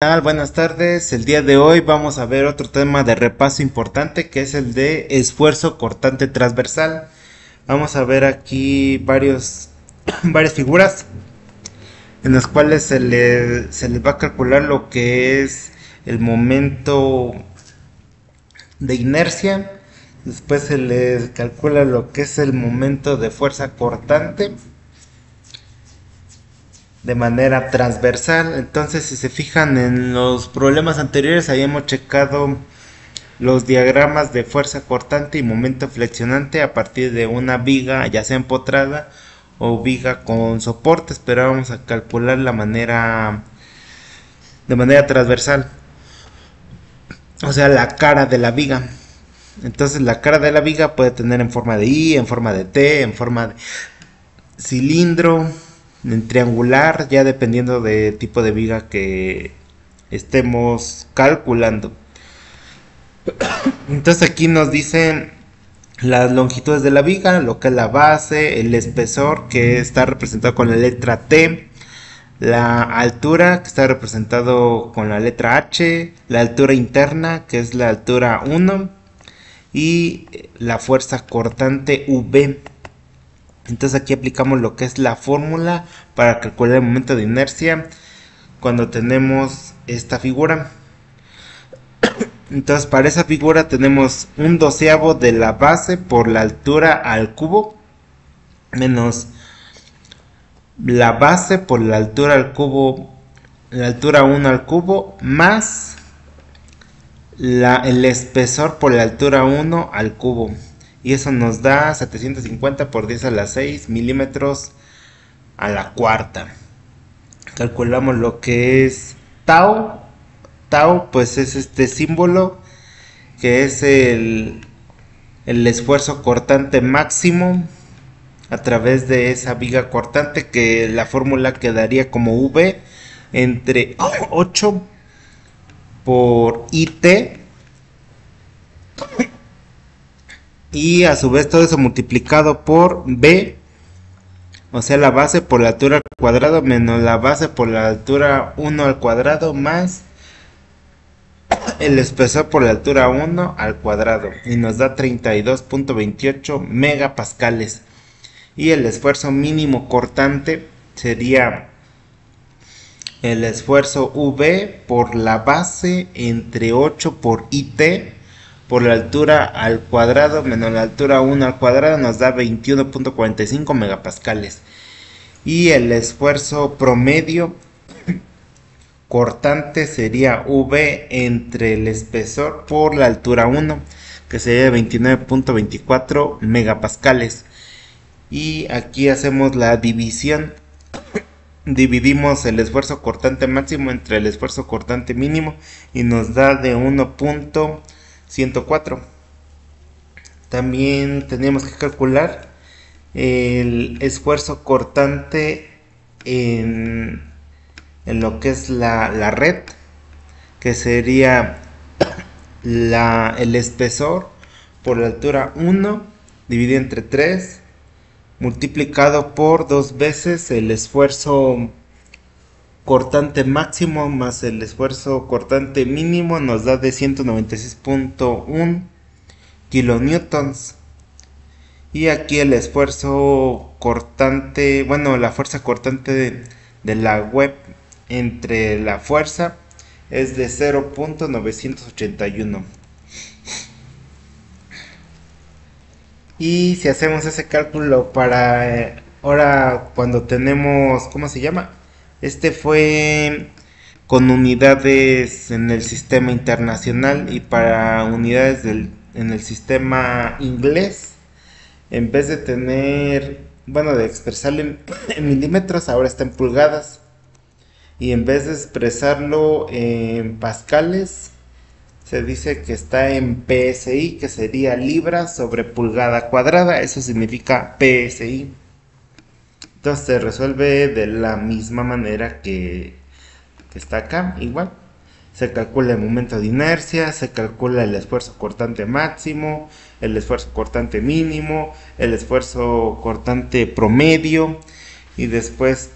Tal? Buenas tardes. El día de hoy vamos a ver otro tema de repaso importante que es el de esfuerzo cortante transversal. Vamos a ver aquí varias figuras en las cuales se les va a calcular lo que es el momento de inercia. Después se les calcula lo que es el momento de fuerza cortante de manera transversal. Entonces, si se fijan en los problemas anteriores, ahí hemos checado los diagramas de fuerza cortante y momento flexionante a partir de una viga, ya sea empotrada o viga con soportes, pero vamos a calcular de manera transversal, o sea, la cara de la viga. Entonces, la cara de la viga puede tener en forma de I, en forma de T, en forma de cilindro, en triangular, ya dependiendo del tipo de viga que estemos calculando. Entonces aquí nos dicen las longitudes de la viga, lo que es la base, el espesor que está representado con la letra T, la altura que está representado con la letra H, la altura interna que es la altura 1 y la fuerza cortante V. Entonces aquí aplicamos lo que es la fórmula para calcular el momento de inercia cuando tenemos esta figura. Entonces para esa figura tenemos un doceavo de la base por la altura al cubo menos la base por la altura al cubo, la altura 1 al cubo, más el espesor por la altura 1 al cubo. Y eso nos da 750 por 10 a la 6 milímetros a la cuarta. Calculamos lo que es tau. Tau pues es este símbolo que es el esfuerzo cortante máximo a través de esa viga cortante, que la fórmula quedaría como V entre 8 por IT, y a su vez todo eso multiplicado por B, o sea la base por la altura al cuadrado menos la base por la altura 1 al cuadrado más el espesor por la altura 1 al cuadrado, y nos da 32.28 megapascales. Y el esfuerzo mínimo cortante sería el esfuerzo V por la base entre 8 por IT por la altura al cuadrado menos la altura 1 al cuadrado, nos da 21.45 megapascales. Y el esfuerzo promedio cortante sería V entre el espesor por la altura 1, que sería 29.24 megapascales. Y aquí hacemos la división. Dividimos el esfuerzo cortante máximo entre el esfuerzo cortante mínimo y nos da de 1.104. También tenemos que calcular el esfuerzo cortante en lo que es la red, que sería el espesor por la altura 1 dividido entre 3 multiplicado por 2 veces el esfuerzo cortante máximo más el esfuerzo cortante mínimo, nos da de 196.1 kilonewtons. Y aquí el esfuerzo cortante, bueno, la fuerza cortante de la web entre la fuerza es de 0.981. Y si hacemos ese cálculo para ahora cuando tenemos, ¿cómo se llama? Este fue con unidades en el sistema internacional, y para unidades en el sistema inglés, en vez de tener, bueno, de expresarlo en milímetros, ahora está en pulgadas. Y en vez de expresarlo en pascales, se dice que está en PSI, que sería libras sobre pulgada cuadrada. Eso significa PSI. Entonces se resuelve de la misma manera que está acá, igual. Se calcula el momento de inercia, se calcula el esfuerzo cortante máximo, el esfuerzo cortante mínimo, el esfuerzo cortante promedio, y después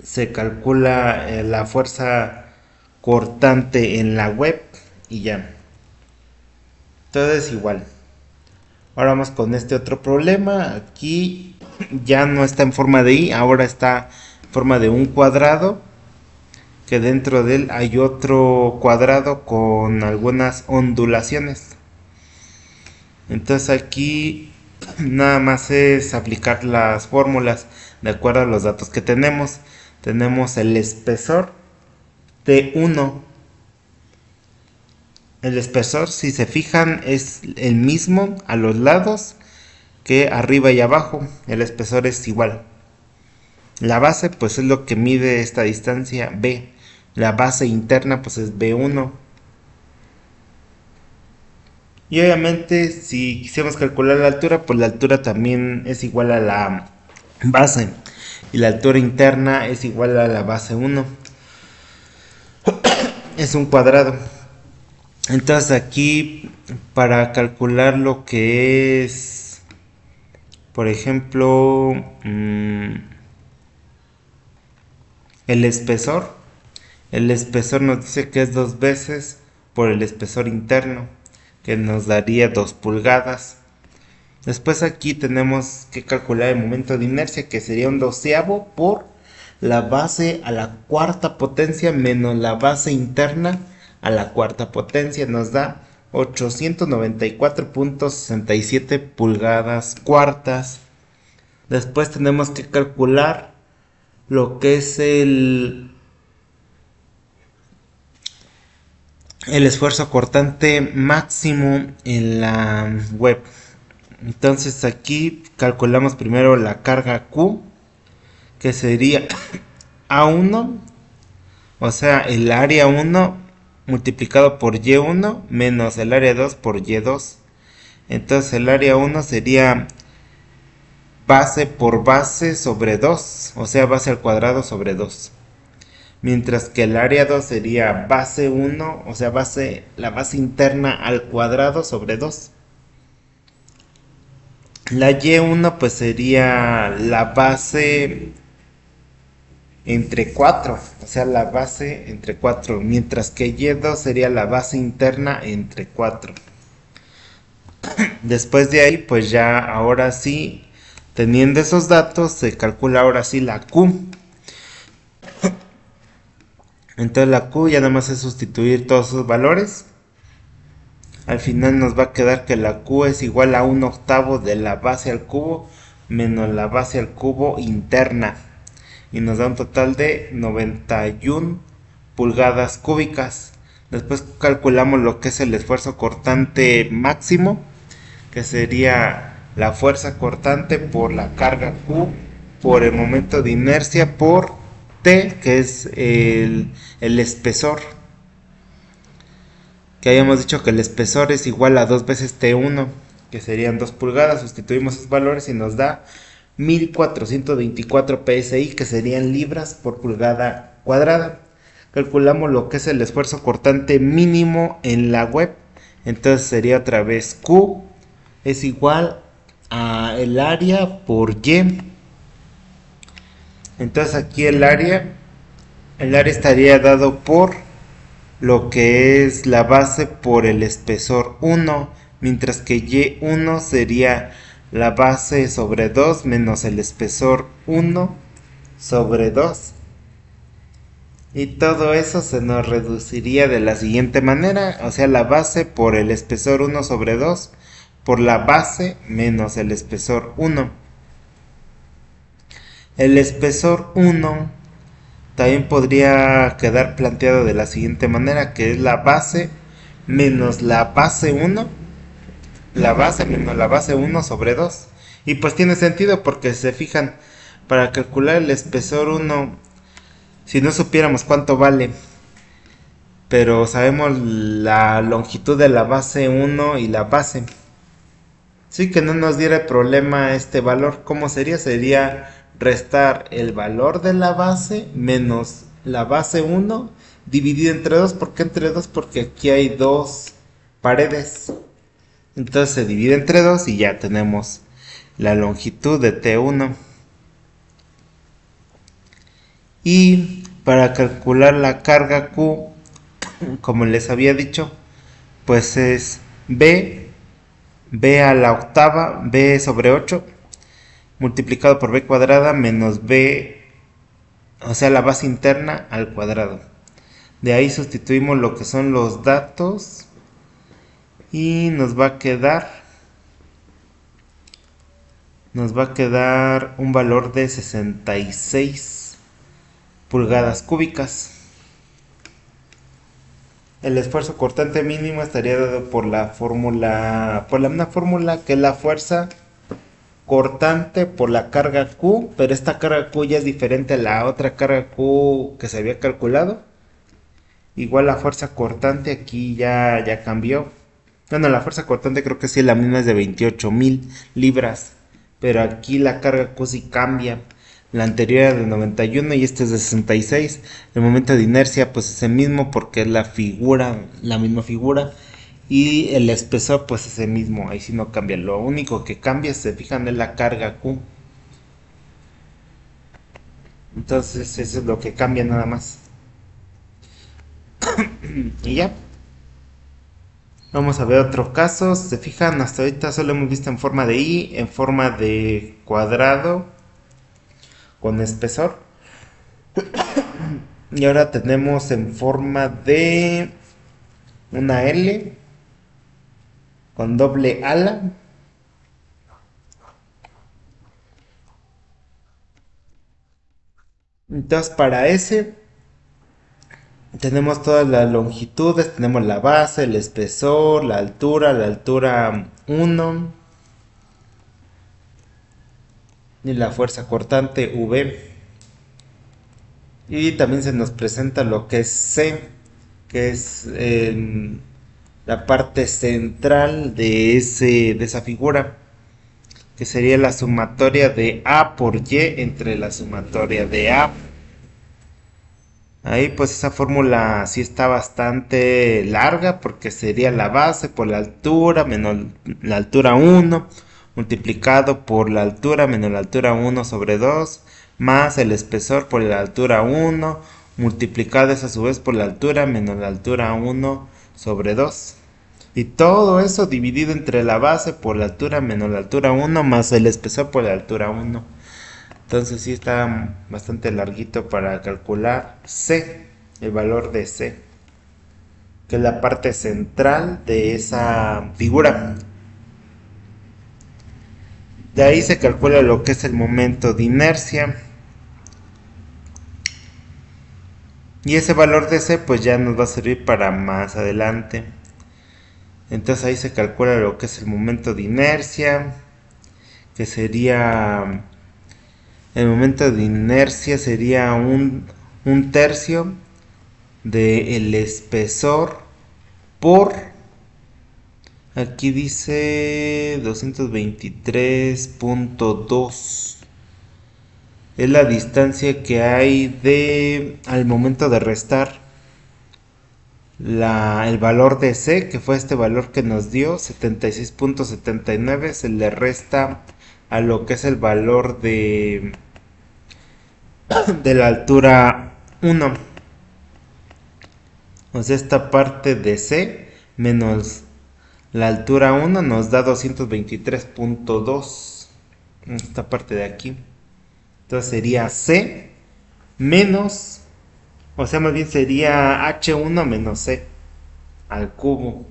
se calcula la fuerza cortante en la web y ya. Todo es igual. Ahora vamos con este otro problema. Aquí ya no está en forma de I, ahora está en forma de un cuadrado, que dentro de él hay otro cuadrado con algunas ondulaciones. Entonces aquí nada más es aplicar las fórmulas de acuerdo a los datos que tenemos. Tenemos el espesor T1. El espesor, si se fijan, es el mismo a los lados que arriba y abajo. El espesor es igual. La base pues es lo que mide esta distancia, B. La base interna pues es B1. Y obviamente si quisiéramos calcular la altura, pues la altura también es igual a la base. Y la altura interna es igual a la base 1. Es un cuadrado. Entonces aquí para calcular lo que es, por ejemplo, el espesor. El espesor nos dice que es 2 veces por el espesor interno, que nos daría 2 pulgadas. Después aquí tenemos que calcular el momento de inercia, que sería un doceavo por la base a la cuarta potencia menos la base interna a la cuarta potencia. Nos da 894.67 pulgadas cuartas. Después tenemos que calcular lo que es el esfuerzo cortante máximo en la web. Entonces aquí calculamos primero la carga Q, que sería A1, o sea el área 1 multiplicado por Y1 menos el área 2 por Y2. Entonces el área 1 sería base por base sobre 2, o sea base al cuadrado sobre 2. Mientras que el área 2 sería base 1, o sea la base interna al cuadrado sobre 2. La Y1 pues sería la base entre 4, o sea la base entre 4, mientras que Y2 sería la base interna entre 4. Después de ahí pues ya ahora sí, teniendo esos datos, se calcula ahora sí la Q. Entonces la Q ya nada más es sustituir todos esos valores. Al final nos va a quedar que la Q es igual a 1/8 de la base al cubo menos la base al cubo interna. Y nos da un total de 91 pulgadas cúbicas. Después calculamos lo que es el esfuerzo cortante máximo, que sería la fuerza cortante por la carga Q por el momento de inercia por T, que es el espesor. Que habíamos dicho que el espesor es igual a 2 veces T1, que serían 2 pulgadas. Sustituimos esos valores y nos da 1424 psi, que serían libras por pulgada cuadrada. Calculamos lo que es el esfuerzo cortante mínimo en la web. Entonces sería otra vez Q es igual a el área por Y. Entonces aquí el área estaría dado por lo que es la base por el espesor 1, mientras que Y1 sería la base sobre 2 menos el espesor 1 sobre 2. Y todo eso se nos reduciría de la siguiente manera, o sea la base por el espesor 1 sobre 2 por la base menos el espesor 1. El espesor 1 también podría quedar planteado de la siguiente manera, que es la base menos la base 1, la base menos la base 1 sobre 2. Y pues tiene sentido porque si se fijan, para calcular el espesor 1, si no supiéramos cuánto vale, pero sabemos la longitud de la base 1 y la base, sí, que no nos diera problema este valor. ¿Cómo sería? Sería restar el valor de la base menos la base 1 dividido entre 2. ¿Por qué entre 2? Porque aquí hay dos paredes. Entonces se divide entre 2 y ya tenemos la longitud de T1. Y para calcular la carga Q, como les había dicho, pues es B a la octava, B sobre 8, multiplicado por B cuadrada menos B, o sea, la base interna al cuadrado. De ahí sustituimos lo que son los datos y nos va a quedar un valor de 66 pulgadas cúbicas. El esfuerzo cortante mínimo estaría dado por una fórmula que es la fuerza cortante por la carga Q, pero esta carga Q ya es diferente a la otra carga Q que se había calculado. Igual la fuerza cortante aquí ya cambió. Bueno, la fuerza cortante creo que sí, la misma es de 28.000 libras. Pero aquí la carga Q sí cambia. La anterior era de 91 y este es de 66. El momento de inercia pues es el mismo porque es la misma figura. Y el espesor pues es el mismo, ahí sí no cambia. Lo único que cambia, si se fijan, es la carga Q. Entonces eso es lo que cambia nada más. Y ya. Vamos a ver otro caso. Se fijan, hasta ahorita solo hemos visto en forma de I, en forma de cuadrado, con espesor. Y ahora tenemos en forma de una L, con doble ala. Entonces para S tenemos todas las longitudes, tenemos la base, el espesor, la altura 1 y la fuerza cortante V. Y también se nos presenta lo que es C, que es la parte central de esa figura, que sería la sumatoria de A por Y entre la sumatoria de A. Ahí pues esa fórmula sí está bastante larga porque sería la base por la altura menos la altura 1 multiplicado por la altura menos la altura 1 sobre 2 más el espesor por la altura 1 multiplicado a su vez por la altura menos la altura 1 sobre 2. Y todo eso dividido entre la base por la altura menos la altura 1 más el espesor por la altura 1. Entonces sí está bastante larguito para calcular C, el valor de C, que es la parte central de esa figura. De ahí se calcula lo que es el momento de inercia. Y ese valor de C pues ya nos va a servir para más adelante. Entonces ahí se calcula lo que es el momento de inercia, que sería... El momento de inercia sería un tercio del espesor por, aquí dice 223.2, es la distancia que hay al momento de restar el valor de C, que fue este valor que nos dio 76.79, se le resta a lo que es el valor de la altura 1. O sea, esta parte de C menos la altura 1 nos da 223.2. Esta parte de aquí. Entonces sería C menos, o sea, más bien sería H1 menos C al cubo.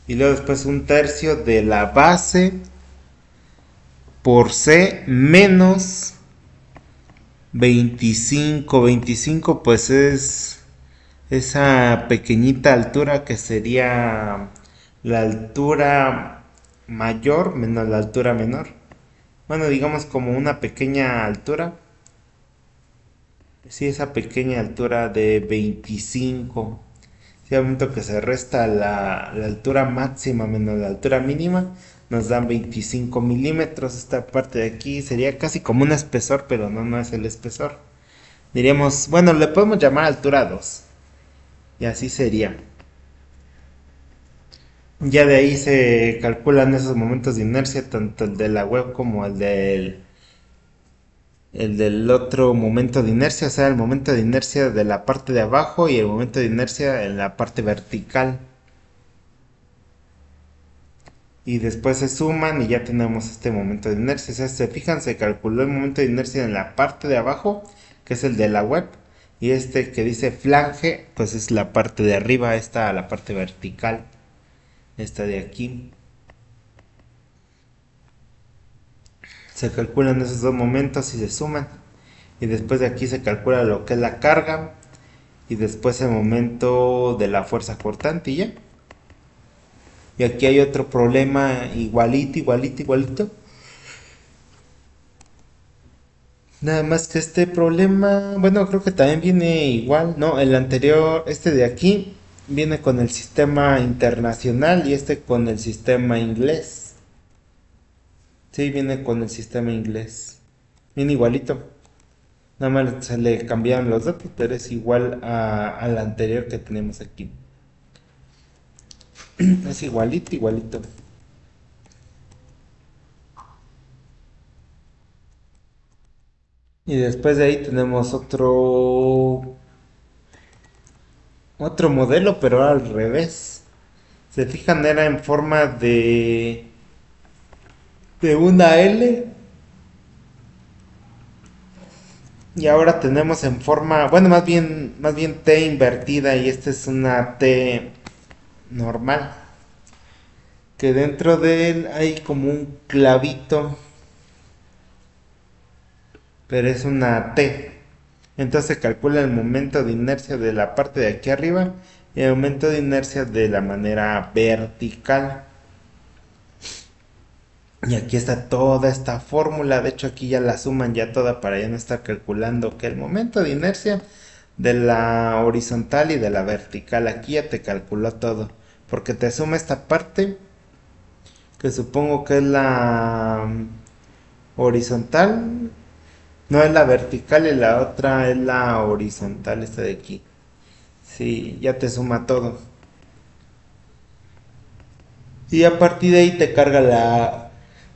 Y luego después un tercio de la base por C menos 25. 25 pues es esa pequeñita altura que sería la altura mayor menos la altura menor. Bueno, digamos como una pequeña altura. Sí, esa pequeña altura de 25. Si al momento que se resta la altura máxima menos la altura mínima, nos dan 25 milímetros. Esta parte de aquí sería casi como un espesor, pero no es el espesor. Diríamos, bueno, le podemos llamar altura 2. Y así sería. Ya de ahí se calculan esos momentos de inercia, tanto el de la web como el del otro momento de inercia, o sea, el momento de inercia de la parte de abajo y el momento de inercia en la parte vertical. Y después se suman y ya tenemos este momento de inercia. O sea, se fijan, se calculó el momento de inercia en la parte de abajo, que es el de la web. Y este que dice flange, pues es la parte de arriba, esta la parte vertical, esta de aquí. Se calculan esos dos momentos y se suman. Y después de aquí se calcula lo que es la carga. Y después el momento de la fuerza cortante y ya. Y aquí hay otro problema igualito, igualito, igualito. Nada más que este problema, bueno, creo que también viene igual, ¿no? El anterior, este de aquí, viene con el sistema internacional y este con el sistema inglés. Sí, viene con el sistema inglés. Viene igualito. Nada más se le cambiaron los datos, pero es igual al anterior que tenemos aquí. Es igualito, igualito. Y después de ahí tenemos otro modelo, pero al revés. Se fijan, era en forma de una L. Y ahora tenemos en forma, bueno, más bien T invertida y esta es una T normal. Que dentro de él hay como un clavito, pero es una T. Entonces se calcula el momento de inercia de la parte de aquí arriba y el momento de inercia de la manera vertical. Y aquí está toda esta fórmula, de hecho aquí ya la suman ya toda para ya no estar calculando que el momento de inercia de la horizontal y de la vertical, aquí ya te calculó todo, porque te suma esta parte, que supongo que es la horizontal, no es la vertical y la otra es la horizontal, esta de aquí. Sí, ya te suma todo. Y a partir de ahí te carga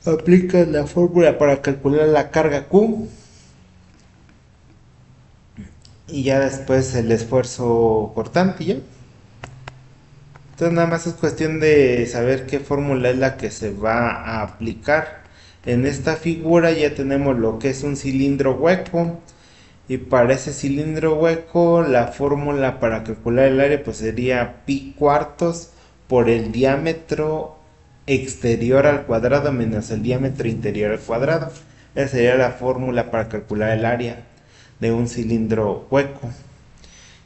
aplicas la fórmula para calcular la carga Q y ya después el esfuerzo cortante y ya. Entonces nada más es cuestión de saber qué fórmula es la que se va a aplicar. En esta figura ya tenemos lo que es un cilindro hueco y para ese cilindro hueco la fórmula para calcular el área pues sería pi cuartos por el diámetro exterior al cuadrado menos el diámetro interior al cuadrado. Esa sería la fórmula para calcular el área de un cilindro hueco.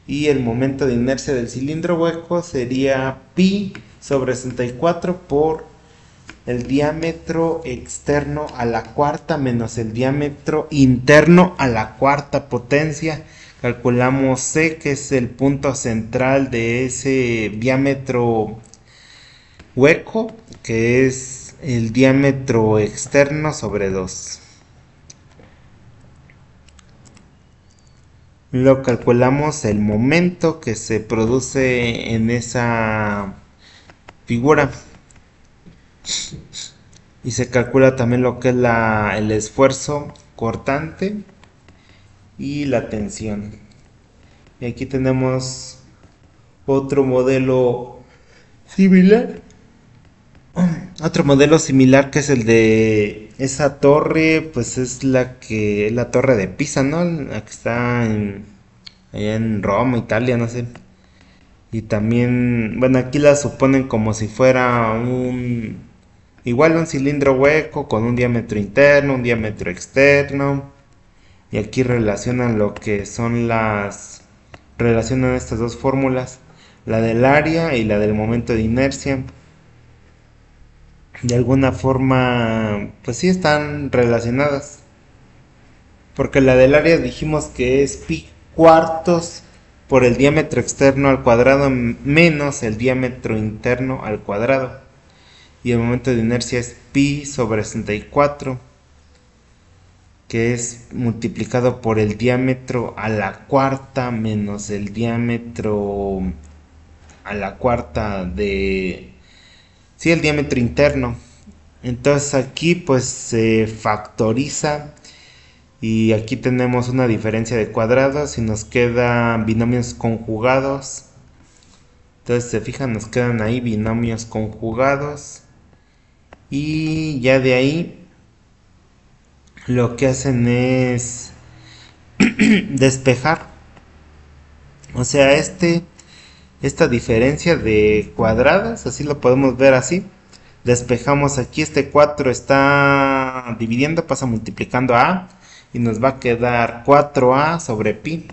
Y el momento de inercia del cilindro hueco sería pi sobre 64 por el diámetro externo a la cuarta menos el diámetro interno a la cuarta potencia. Calculamos C, que es el punto central de ese diámetro hueco, que es el diámetro externo sobre 2. Luego calculamos el momento que se produce en esa figura. Y se calcula también lo que es el esfuerzo cortante y la tensión. Y aquí tenemos otro modelo similar. Otro modelo similar que es el de esa torre, pues es la torre de Pisa, ¿no? La que está allá en Roma, Italia, no sé. Y también, bueno, aquí la suponen como si fuera igual un cilindro hueco con un diámetro interno, un diámetro externo. Y aquí relacionan lo que son relacionan estas dos fórmulas, la del área y la del momento de inercia. De alguna forma, pues sí están relacionadas. Porque la del área dijimos que es pi cuartos por el diámetro externo al cuadrado menos el diámetro interno al cuadrado. Y el momento de inercia es pi sobre 64, que es multiplicado por el diámetro a la cuarta menos el diámetro a la cuarta sí, el diámetro interno. Entonces aquí pues se factoriza Y aquí tenemos una diferencia de cuadrados y nos quedan binomios conjugados. Entonces, se fijan, nos quedan ahí binomios conjugados. Y ya de ahí lo que hacen es despejar. O sea, esta diferencia de cuadrados, así lo podemos ver así. Despejamos aquí, este 4 está dividiendo, pasa multiplicando a A y nos va a quedar 4A sobre pi.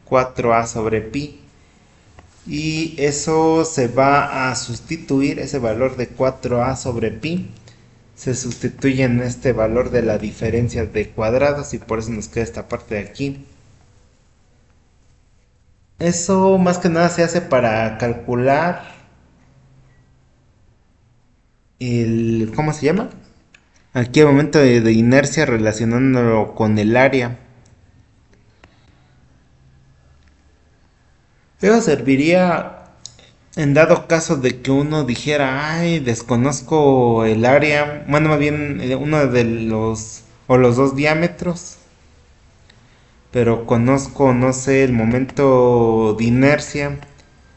4A sobre pi. Y eso se va a sustituir, ese valor de 4A sobre pi se sustituye en este valor de la diferencia de cuadrados y por eso nos queda esta parte de aquí. Eso más que nada se hace para calcular el, ¿cómo se llama? Aquí el momento de inercia relacionándolo con el área. Eso serviría en dado caso de que uno dijera, ay, desconozco el área, bueno, más bien uno de los, o los dos diámetros, pero conozco, no sé, el momento de inercia.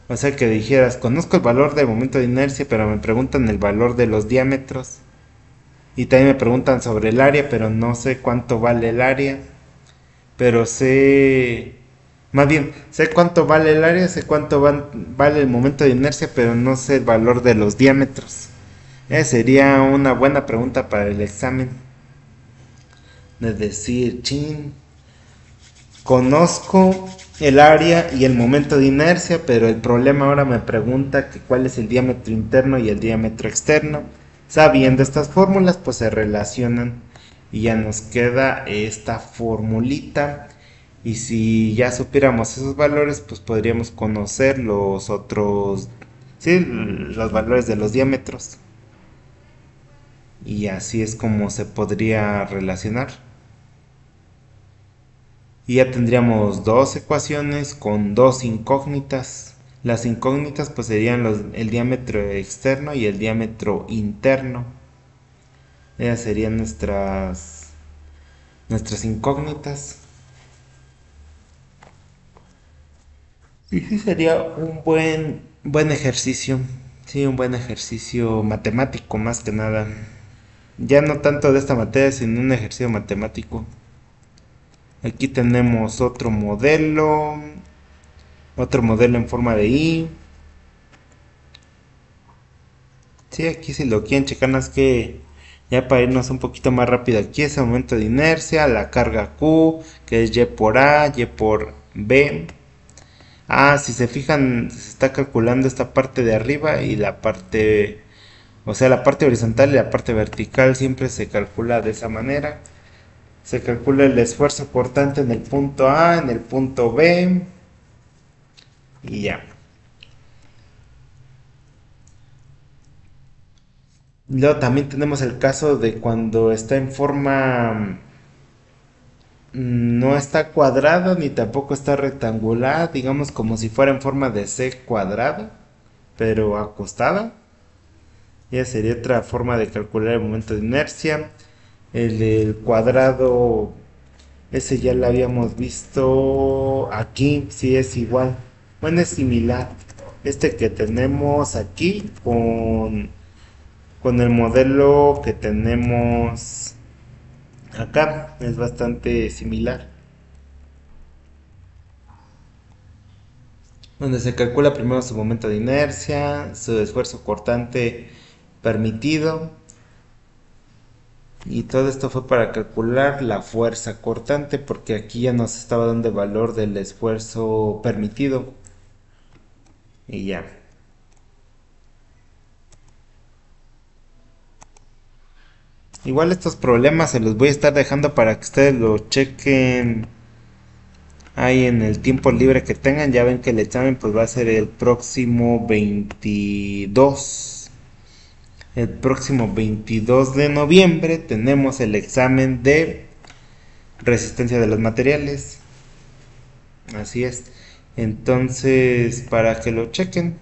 O sea que dijeras, conozco el valor del momento de inercia, pero me preguntan el valor de los diámetros. Y también me preguntan sobre el área, pero no sé cuánto vale el área. Pero sé, más bien, sé cuánto vale el área, sé cuánto vale el momento de inercia, pero no sé el valor de los diámetros. Esa sería una buena pregunta para el examen. De decir, chin, conozco el área y el momento de inercia, pero el problema ahora me pregunta que cuál es el diámetro interno y el diámetro externo. Sabiendo estas fórmulas, pues se relacionan y ya nos queda esta formulita. Y si ya supiéramos esos valores, pues podríamos conocer los otros, sí, los valores de los diámetros. Y así es como se podría relacionar. Y ya tendríamos dos ecuaciones con dos incógnitas. Las incógnitas pues serían el diámetro externo y el diámetro interno. Ellas serían nuestras incógnitas. Y sí sería un buen ejercicio. Sí, un buen ejercicio matemático más que nada. Ya no tanto de esta materia, sino un ejercicio matemático. Aquí tenemos otro modelo en forma de I. Sí, aquí si lo quieren checar más que ya para irnos un poquito más rápido, aquí es el momento de inercia, la carga Q, que es Y por A, Y por B. Ah, si se fijan, se está calculando esta parte de arriba y la parte, o sea, la parte horizontal y la parte vertical siempre se calcula de esa manera. Se calcula el esfuerzo cortante en el punto A, en el punto B y ya. Luego también tenemos el caso de cuando está en forma, no está cuadrada ni tampoco está rectangular, digamos como si fuera en forma de C cuadrada, pero acostada. Ya sería otra forma de calcular el momento de inercia. El del cuadrado, ese ya lo habíamos visto aquí, sí es igual. Bueno, es similar. Este que tenemos aquí con el modelo que tenemos acá es bastante similar. Donde se calcula primero su momento de inercia, su esfuerzo cortante permitido. Y todo esto fue para calcular la fuerza cortante, porque aquí ya nos estaba dando el valor del esfuerzo permitido. Y ya. Igual estos problemas se los voy a estar dejando para que ustedes lo chequen ahí en el tiempo libre que tengan. Ya ven que el examen pues va a ser el próximo 22. El próximo 22 de noviembre tenemos el examen de resistencia de los materiales. Así es. Entonces, para que lo chequen,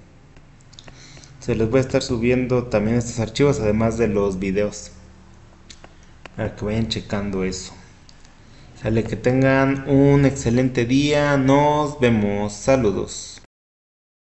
se les voy a estar subiendo también estos archivos, además de los videos, para que vayan checando eso. Sale, que tengan un excelente día. Nos vemos. Saludos.